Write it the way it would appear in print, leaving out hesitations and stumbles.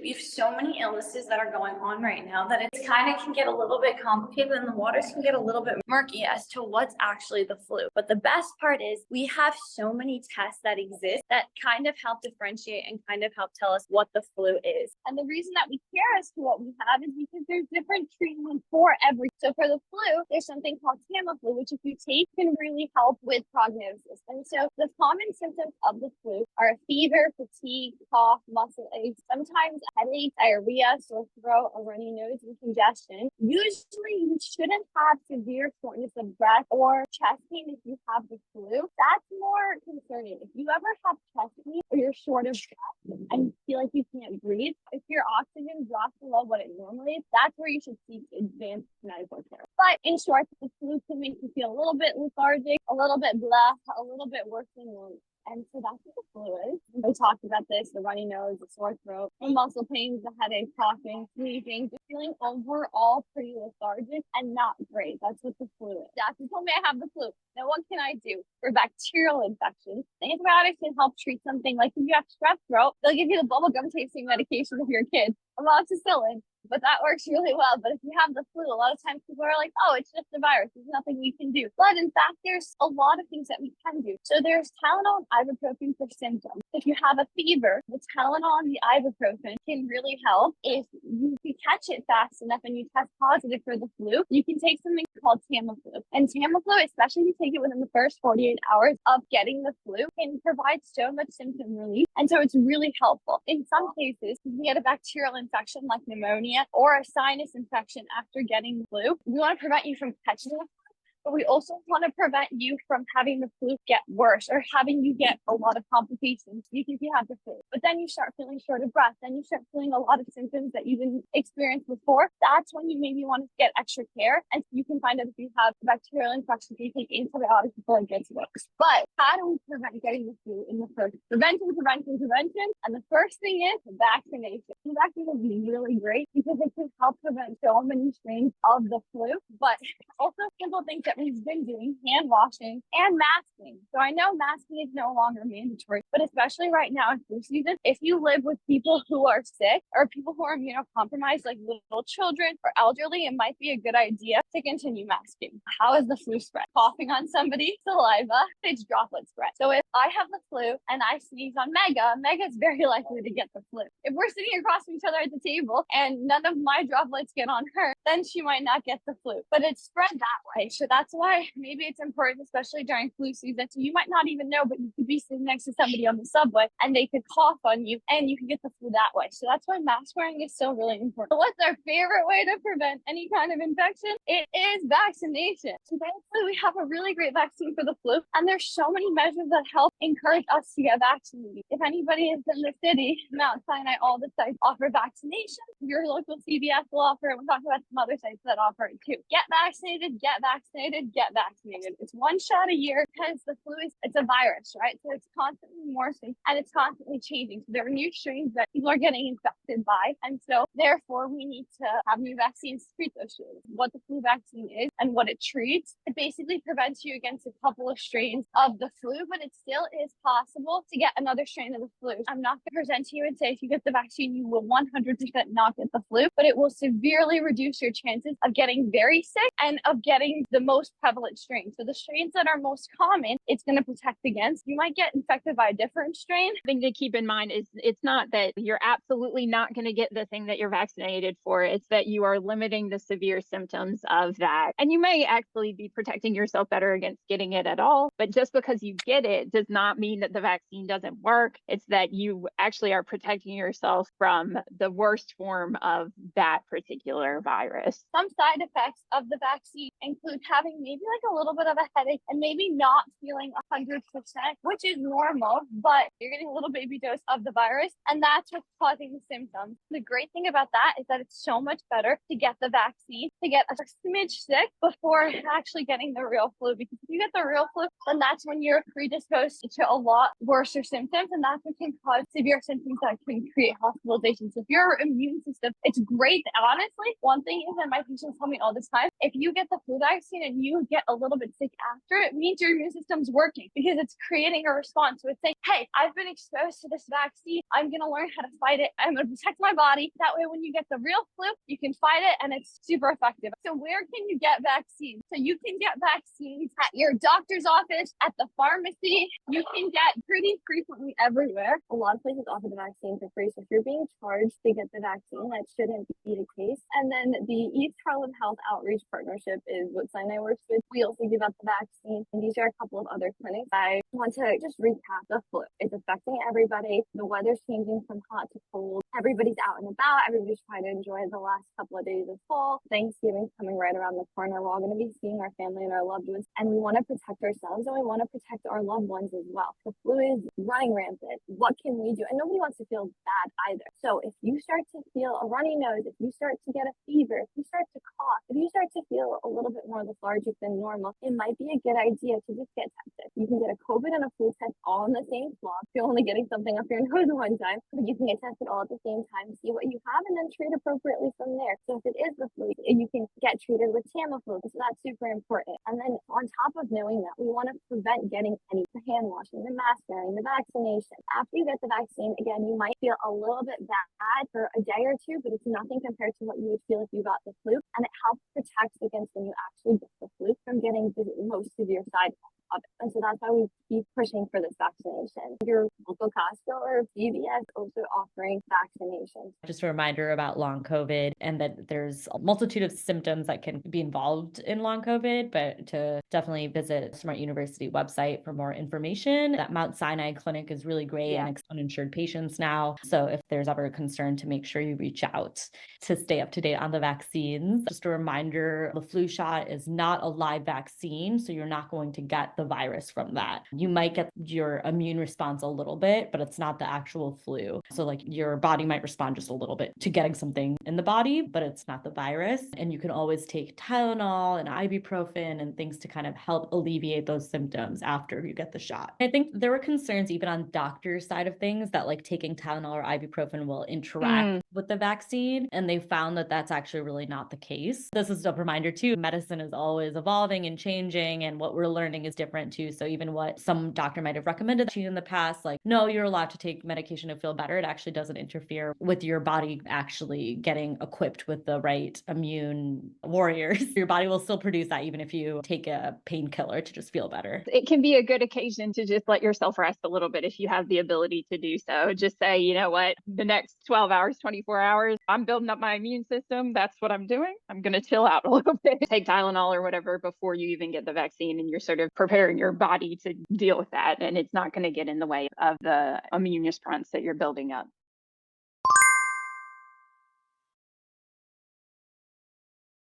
We have so many illnesses that are going on right now that it's kind of can get a little bit complicated and the waters can get a little bit murky as to what's actually the flu. But the best part is we have so many tests that exist that kind of help differentiate and kind of help tell us what the flu is. And the reason that we care as to what we have is because there's different treatments for every. So for the flu, there's something called Tamiflu, which if you take can really help with prognosis. And so the common symptoms of the flu are fever, fatigue, cough, muscle aches, sometimes headache, diarrhea, sore throat, a runny nose, and congestion. Usually you shouldn't have severe shortness of breath or chest pain if you have the flu. That's more concerning. If you ever have chest pain or you're short of breath and you feel like you can't breathe, if your oxygen drops below what it normally is, that's where you should seek advanced medical care. But in short, the flu can make you feel a little bit lethargic, a little bit blah, a little bit worse than normal. And so that's what the flu is. We talked about this, the runny nose, the sore throat, the muscle pains, the headache, coughing, sneezing, just feeling overall pretty lethargic and not great. That's what the flu is. Doctor told me I have the flu. Now what can I do? For bacterial infections, antibiotics can help treat something like if you have strep throat, they'll give you the bubblegum tasting medication of your kids, amoxicillin. But that works really well. But if you have the flu, a lot of times people are like, oh, it's just a virus. There's nothing we can do. But in fact, there's a lot of things that we can do. So there's Tylenol and ibuprofen for symptoms. If you have a fever, the Tylenol and the ibuprofen can really help. If you catch it fast enough and you test positive for the flu, you can take something called Tamiflu. And Tamiflu, especially if you take it within the first 48 hours of getting the flu, can provide so much symptom relief. And so it's really helpful. In some cases, if you get a bacterial infection like pneumonia, or a sinus infection after getting the flu, we want to prevent you from catching the flu, but we also want to prevent you from having the flu get worse or having you get a lot of complications if you have the flu. But then you start feeling short of breath, then you start feeling a lot of symptoms that you didn't experience before. That's when you maybe want to get extra care. And you can find out if you have bacterial infection, you take antibiotics before it gets worse. But how do we prevent getting the flu in the first? Prevention. And the first thing is vaccination. The vaccine is really great because it can help prevent so many strains of the flu, but also simple things that we've been doing, hand washing and masking. So I know masking is no longer mandatory, but especially right now in flu season, if you live with people who are sick or people who are immunocompromised, like little children or elderly, it might be a good idea to continue masking. How is the flu spread? Coughing on somebody's saliva, it's droplet spread. So if I have the flu and I sneeze on Mega is very likely to get the flu. If we're sitting across from each other at the table and none of my droplets get on her, then she might not get the flu, but it's spread that way. So that's why maybe it's important, especially during flu season. So you might not even know, but you could be sitting next to somebody on the subway and they could cough on you and you can get the flu that way. So that's why mask wearing is so really important. So what's our favorite way to prevent any kind of infection? It is vaccination. So thankfully we have a really great vaccine for the flu, and there's so many measures that help encourage us to get vaccinated. If anybody is in the city, Mount Sinai, all the sites offer vaccination. Your local CVS will offer it. We'll talk about some other sites that offer it too. Get vaccinated, get vaccinated, get vaccinated. It's one shot a year because the flu it's a virus, right? So it's constantly morphing and it's constantly changing. So there are new strains that people are getting infected by. And so therefore we need to have new vaccines to treat those strains. What the flu vaccine is and what it treats, it basically prevents you against a couple of strains of the flu, but it still is possible to get another strain of the flu. I'm not going to present to you and say if you get the vaccine, you will 100% not get the flu, but it will severely reduce your chances of getting very sick and of getting the most prevalent strains. So the strains that are most common, it's going to protect against. You might get infected by a different strain. The thing to keep in mind is it's not that you're absolutely not going to get the thing that you're vaccinated for. It's that you are limiting the severe symptoms of that. And you may actually be protecting yourself better against getting it at all. But just because you get it does not mean that the vaccine doesn't work. It's that you actually are protecting yourself from the worst form of that particular virus. Some side effects of the vaccine include having maybe like a little bit of a headache and maybe not feeling 100%, which is normal, but you're getting a little baby dose of the virus and that's what's causing the symptoms. The great thing about that is that it's so much better to get the vaccine, to get a smidge sick before actually getting the real flu, because if you get the real flu, then that's when you're predisposed to a lot worse symptoms, and that's what can cause severe symptoms that can create hospitalizations. So if your immune system, it's great. Honestly, one thing is that my patients tell me all the time, if you get the flu vaccine and you get a little bit sick after, it means your immune system's working because it's creating a response. So it's saying, hey, I've been exposed to this vaccine. I'm going to learn how to fight it. I'm going to protect my body. That way, when you get the real flu, you can fight it and it's super effective. So where can you get vaccines? So you can get vaccines at your doctor's office, at the pharmacy. You can get pretty frequently everywhere. A lot of places offer the vaccine for free. So if you're being charged to get the vaccine, that shouldn't be the case. And then the East Harlem Health Outreach Partnership is what Sinai works with. We also give out the vaccine. And these are a couple of other clinics. I want to just recap the flu. It's affecting everybody. The weather's changing from hot to cold. Everybody's out and about. Everybody's trying to enjoy the last couple of days of fall. Thanksgiving's coming right around the corner. We're all going to be seeing our family and our loved ones. And we want to protect ourselves and we want to protect our loved ones as well. The flu is running rampant. What can we do? And nobody wants to feel bad either. So if you start to feel a runny nose, if you start to get a fever, if you start to cough, if you start to feel a little bit more lethargic than normal, it might be a good idea to just get tested. You can get a COVID and a flu test all in the same swab. If you're only getting something up your nose one time, but you can get tested all at the same time, see what you have, and then treat appropriately from there. So if it is the flu, you can get treated with Tamiflu. So that's super important. And then on top of knowing that, we want to prevent getting any hand washing, the mask wearing, the vaccination. After you get the vaccine, again, you might feel a little bit bad for a day or two, but it's nothing compared to what you would feel if you got the flu. And it helps protect against when you actually get the flu from getting the most severe side effects of it. And so that's why we keep pushing for this vaccination. Your local Costco or CVS also offering vaccinations. Just a reminder about long COVID and that there's a multitude of symptoms that can be involved in long COVID, but to definitely visit Smart University website for more information. That Mount Sinai clinic is really great and it's uninsured patients now. So if there's ever a concern, to make sure you reach out to stay up to date on the vaccines. Just a reminder, the flu shot is not a live vaccine, so you're not going to get the virus from that. You might get your immune response a little bit, but it's not the actual flu. So like your body might respond just a little bit to getting something in the body, but it's not the virus. And you can always take Tylenol and ibuprofen and things to kind of help alleviate those symptoms after you get the shot. I think there were concerns even on doctor's side of things that like taking Tylenol or ibuprofen will interact with the vaccine. And they found that that's actually really not the case. This is a reminder too, medicine is always evolving and changing, and what we're learning is different too. So even what some doctor might have recommended to you in the past, like, no, you're allowed to take medication to feel better. It actually doesn't interfere with your body actually getting equipped with the right immune warriors. Your body will still produce that even if you take a painkiller to just feel better. It can be a good occasion to just let yourself rest a little bit if you have the ability to do so. Just say, you know what, the next 12 hours, 24 hours, I'm building up my immune system. That's what I'm doing. I'm going to chill out a little bit, take Tylenol or whatever before you even get the vaccine, and you're sort of preparing your body to deal with that. And it's not going to get in the way of the immune response that you're building up.